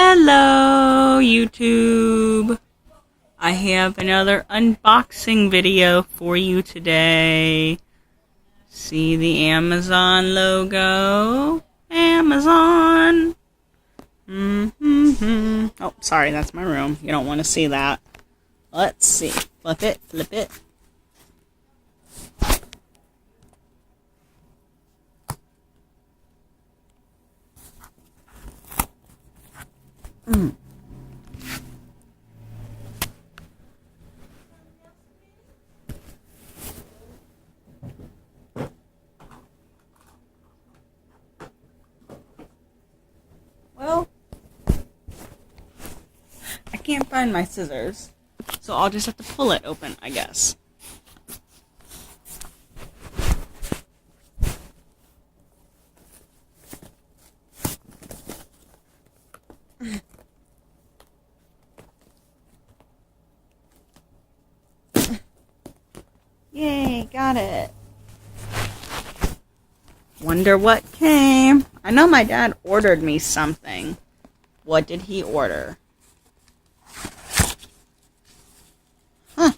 Hello, YouTube. I have another unboxing video for you today. See the Amazon logo? Amazon. Oh, sorry, that's my room. You don't want to see that. Let's see. Flip it, flip it. Well, I can't find my scissors, so I'll just have to pull it open, I guess. Yay, got it. Wonder what came. I know my dad ordered me something. What did he order? Huh.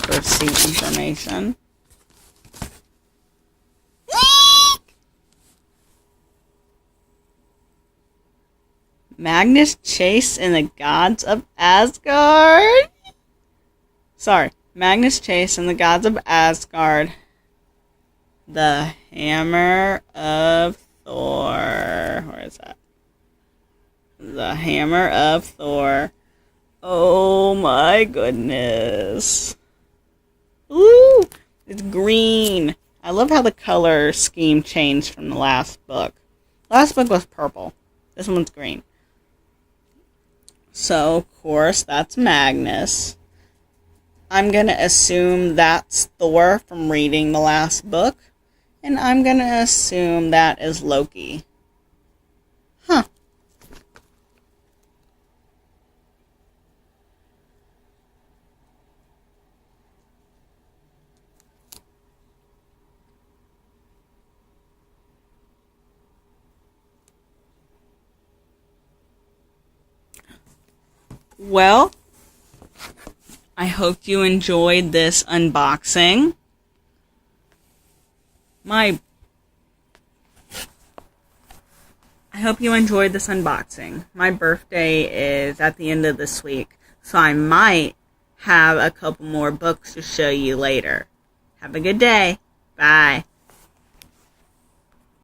Receipt information. Magnus Chase and the Gods of Asgard? Sorry. Magnus Chase and the Gods of Asgard. The Hammer of Thor. Where is that? The Hammer of Thor. Oh my goodness. Ooh! It's green. I love how the color scheme changed from the last book. Last book was purple. This one's green. So, of course, that's Magnus. I'm going to assume that's Thor from reading the last book. And I'm going to assume that is Loki. Huh. Well, I hope you enjoyed this unboxing. I hope you enjoyed this unboxing. My birthday is at the end of this week, so I might have a couple more books to show you later. Have a good day. Bye.